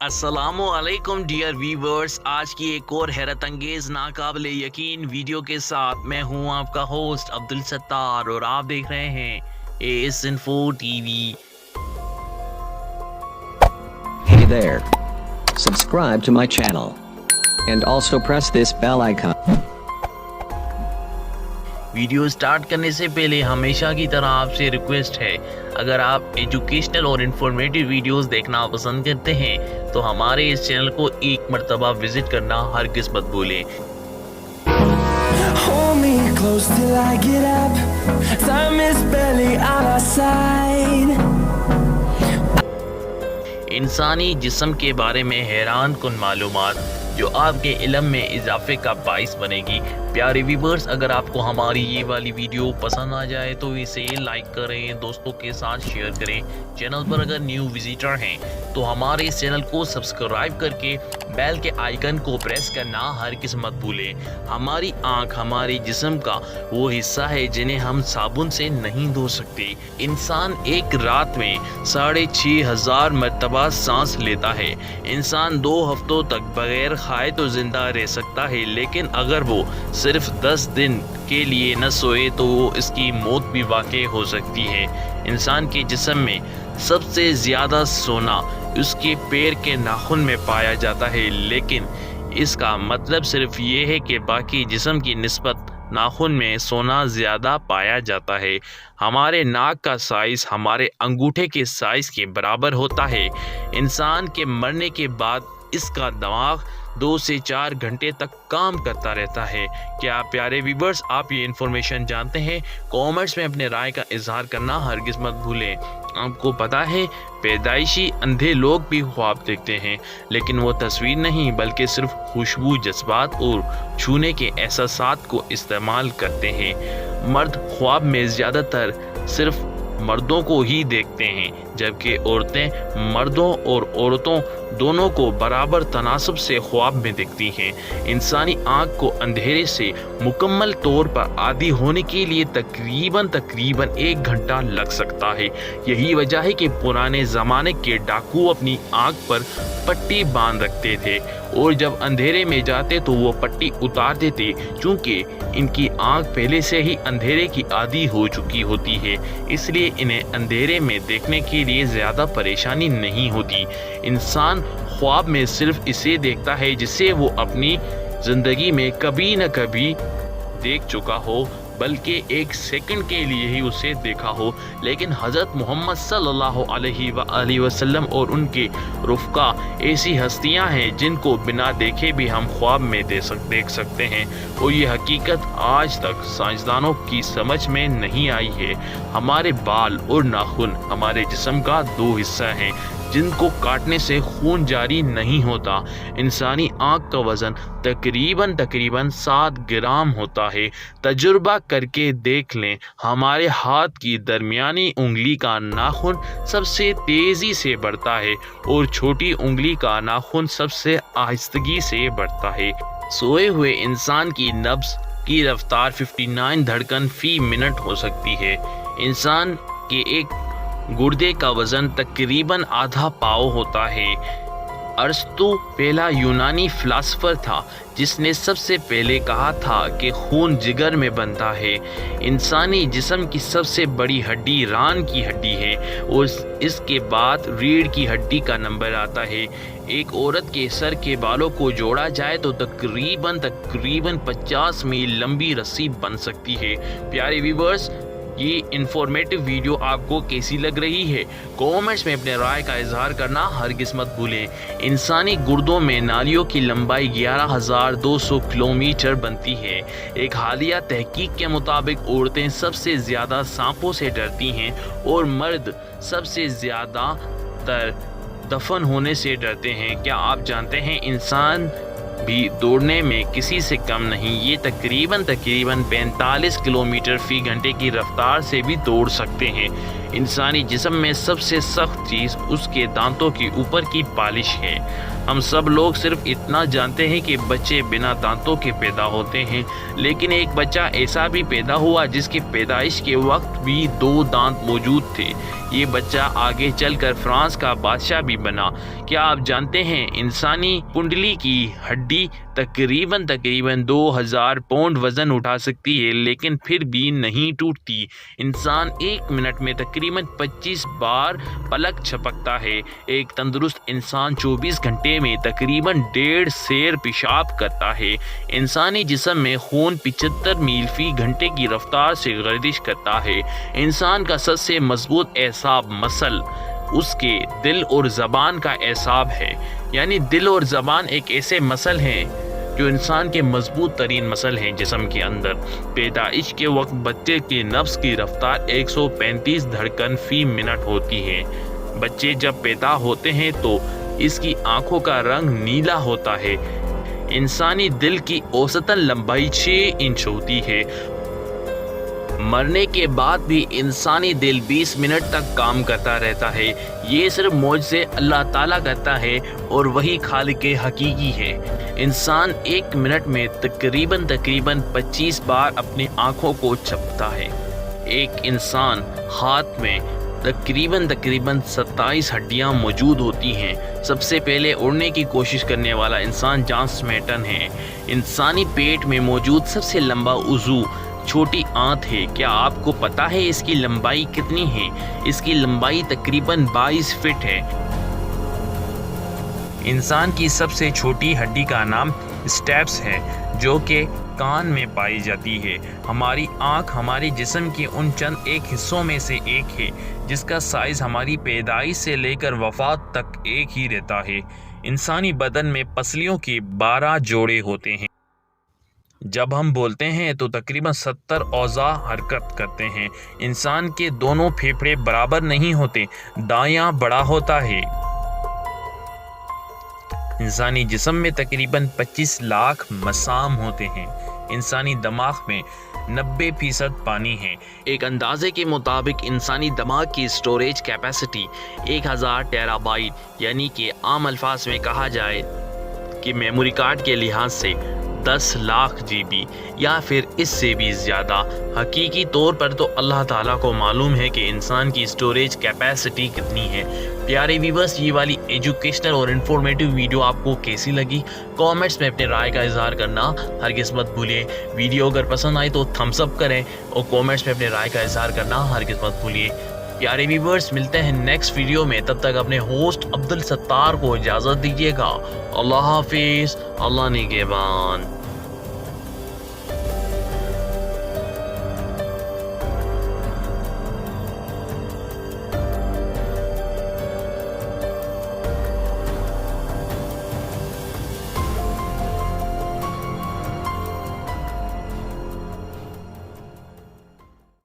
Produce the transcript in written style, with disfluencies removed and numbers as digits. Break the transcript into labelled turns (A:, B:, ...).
A: अस्सलामुअलैकुम dear viewers, आज की एक और हैरत अंगेज नाकाबिले यकीन वीडियो के साथ मैं हूं आपका होस्ट अब्दुल सत्तार और आप देख रहे हैं S info TV.
B: Hey there. Subscribe to my channel. And also press this bell icon.
A: Video start करने से पहले हमेशा की तरह आपसे रिक्वेस्ट है, अगर आप एजुकेशनल और इन्फॉर्मेटिव वीडियोस देखना पसंद करते हैं तो हमारे इस चैनल को एक मर्तबा विजिट करना हरगिज़ मत भूलें।
C: Hold me close till I get up. Time is barely on our side.
A: इंसानी जिस्म के बारे में हैरान कुन मालूमात जो आपके इल्म में इजाफे का बाइस बनेगी। प्यारे व्यूअर्स, अगर आपको हमारी ये वाली वीडियो पसंद आ जाए तो इसे लाइक करें, दोस्तों के साथ शेयर करें। चैनल पर अगर न्यू विजिटर हैं तो हमारे इस चैनल को सब्सक्राइब करके बेल के आइकन को प्रेस करना हरगिज़ मत भूलें। हमारी आँख हमारे जिस्म का वो हिस्सा है जिन्हें हम साबुन से नहीं धो सकते। इंसान एक रात में 6,500 मरतबा सांस लेता है। इंसान 2 हफ्तों तक बगैर खाए तो जिंदा रह सकता है, लेकिन अगर वो सिर्फ 10 दिन के लिए न सोए तो इसकी मौत भी वाक़ई हो सकती है। इंसान के जिस्म में सबसे ज़्यादा सोना उसके पैर के नाखून में पाया जाता है, लेकिन इसका मतलब सिर्फ ये है कि बाकी जिस्म की निस्बत नाखून में सोना ज़्यादा पाया जाता है। हमारे नाक का साइज़ हमारे अंगूठे के साइज़ के बराबर होता है। इंसान के मरने के बाद इसका दिमाग 2 से 4 घंटे तक काम करता रहता है। क्या प्यारे व्यूअर्स, आप ये इन्फॉर्मेशन जानते हैं? कमेंट्स में अपने राय का इजहार करना हरगिज़ मत भूलें। आपको पता है पैदाइशी अंधे लोग भी ख्वाब देखते हैं, लेकिन वो तस्वीर नहीं बल्कि सिर्फ खुशबू, जज्बात और छूने के एहसासात को इस्तेमाल करते हैं। मर्द ख्वाब में ज़्यादातर सिर्फ मर्दों को ही देखते हैं, जबकि औरतें मर्दों और औरतों दोनों को बराबर तनासब से ख्वाब में देखती हैं। इंसानी आँख को अंधेरे से मुकम्मल तौर पर आदी होने के लिए तकरीबन 1 घंटा लग सकता है। यही वजह है कि पुराने ज़माने के डाकू अपनी आँख पर पट्टी बांध रखते थे और जब अंधेरे में जाते तो वो पट्टी उतार देते, चूँकि इनकी आँख पहले से ही अंधेरे की आदी हो चुकी होती है, इसलिए इन्हें अंधेरे में देखने के लिए ज़्यादा परेशानी नहीं होती। इंसान ख्वाब में सिर्फ इसे देखता है जिसे वो अपनी ज़िंदगी में कभी न कभी देख चुका हो, बल्कि 1 सेकंड के लिए ही उसे देखा हो। लेकिन हज़रत मोहम्मद सल्लल्लाहु अलैहि वसल्लम और उनके रुफ़क़ा ऐसी हस्तियां हैं जिनको बिना देखे भी हम ख्वाब में देख सकते हैं, और ये हकीकत आज तक साइंसदानों की समझ में नहीं आई है। हमारे बाल और नाखून हमारे जिस्म का 2 हिस्सा हैं जिनको काटने से खून जारी नहीं होता। इंसानी आँख का वज़न तकरीबन 7 ग्राम होता है। तजुर्बा करके देख लें, हमारे हाथ की दरमियानी उंगली का नाखून सबसे तेज़ी से बढ़ता है और छोटी उंगली का नाखून सबसे आहिस्तगी से बढ़ता है। सोए हुए इंसान की नब्ज़ की रफ्तार 59 धड़कन फ़ी मिनट हो सकती है। इंसान के एक गुर्दे का वजन तकरीबन आधा पाव होता है। अरस्तु पहला यूनानी फिलासफर था जिसने सबसे पहले कहा था कि खून जिगर में बनता है। इंसानी जिस्म की सबसे बड़ी हड्डी रान की हड्डी है और इसके बाद रीढ़ की हड्डी का नंबर आता है। एक औरत के सर के बालों को जोड़ा जाए तो तकरीबन 50 मील लंबी रस्सी बन सकती है। प्यारे व्यूअर्स, ये इंफॉर्मेटिव वीडियो आपको कैसी लग रही है? कमेंट्स में अपने राय का इजहार करना हरगिज़ मत भूलें। इंसानी गुर्दों में नालियों की लंबाई 11,200 किलोमीटर बनती है। एक हालिया तहकीक के मुताबिक औरतें सबसे ज़्यादा सांपों से डरती हैं और मर्द सबसे ज़्यादातर दफन होने से डरते हैं। क्या आप जानते हैं इंसान भी दौड़ने में किसी से कम नहीं? ये तकरीबन 45 किलोमीटर फ़ी घंटे की रफ्तार से भी दौड़ सकते हैं। इंसानी जिस्म में सबसे सख्त चीज़ उसके दांतों के ऊपर की पालिश है। हम सब लोग सिर्फ इतना जानते हैं कि बच्चे बिना दांतों के पैदा होते हैं, लेकिन एक बच्चा ऐसा भी पैदा हुआ जिसकी पैदाइश के वक्त भी 2 दांत मौजूद थे। ये बच्चा आगे चलकर फ्रांस का बादशाह भी बना। क्या आप जानते हैं इंसानी कुंडली की हड्डी तकरीबन 2000 पाउंड वजन उठा सकती है, लेकिन फिर भी नहीं टूटती। इंसान 1 मिनट में तकरीबन 25 बार पलक झपकता है। एक तंदुरुस्त इंसान 24 घंटे में तकरीबन 1.5 सेर पेशाब करता है। इंसानी जिस्म में खून 75 मील फी घंटे की रफ्तार से गर्दिश करता है। इंसान का सबसे मजबूत एसाब मसल उसके दिल और ज़बान का एसाब है। यानी दिल और ज़बान एक ऐसे मसल हैं जो इंसान के मजबूत तरीन मसल हैं जिस्म के अंदर। पैदाइश के वक्त बच्चे के नफ्स की रफ्तार 135 धड़कन फी मिनट होती है। बच्चे जब पैदा होते हैं तो इसकी आंखों का रंग नीला होता है। इंसानी दिल की औसतन लंबाई 6 इंच होती है। मरने के बाद भी इंसानी दिल 20 मिनट तक काम करता रहता है। ये सिर्फ मौजज़े अल्लाह ताला करता है और वही खालिक हकीकी है। इंसान 1 मिनट में तकरीबन 25 बार अपनी आँखों को झपकता है। एक इंसान हाथ में तकरीबन 27 हड्डियां मौजूद होती हैं। सबसे पहले उड़ने की कोशिश करने वाला इंसान जॉन स्मेटन है। इंसानी पेट में मौजूद सबसे लंबा उज़ू छोटी आंत है। क्या आपको पता है इसकी लंबाई कितनी है? इसकी लंबाई तकरीबन 22 फीट है। इंसान की सबसे छोटी हड्डी का नाम स्टेप्स है, जो कि कान में पाई जाती है। हमारी आँख हमारे जिस्म के उन चंद एक हिस्सों में से एक है जिसका साइज़ हमारी पैदाइश से लेकर वफात तक एक ही रहता है। इंसानी बदन में पसलियों के 12 जोड़े होते हैं। जब हम बोलते हैं तो तकरीबन 70 औज़ा हरकत करते हैं। इंसान के दोनों फेफड़े बराबर नहीं होते, दायां बड़ा होता है। इंसानी जिस्म में तकरीबन 25 लाख मसाम होते हैं। इंसानी दिमाग में 90% पानी है। एक अंदाजे के मुताबिक इंसानी दिमाग की स्टोरेज कैपेसिटी 1000 टेराबाइट यानी कि आम अल्फाज में कहा जाए कि मेमोरी कार्ड के लिहाज से 10 लाख GB या फिर इससे भी ज़्यादा। हकीकी तौर पर तो अल्लाह ताला को मालूम है कि इंसान की स्टोरेज कैपेसिटी कितनी है। प्यारे व्यूअर्स, ये वाली एजुकेशनल और इन्फॉर्मेटिव वीडियो आपको कैसी लगी? कमेंट्स में अपने राय का इजहार करना हरगिज़ मत भूलिए। वीडियो अगर पसंद आई तो थम्स अप करें और कमेंट्स में अपने राय का इजहार करना हरगिज़ मत भूलिए। प्यारे व्यूअर्स, मिलते हैं नेक्स्ट वीडियो में। तब तक अपने होस्ट अब्दुल सत्तार को इजाज़त दीजिएगा। अल्लाह हाफिज़। अल्लाह निगहबान।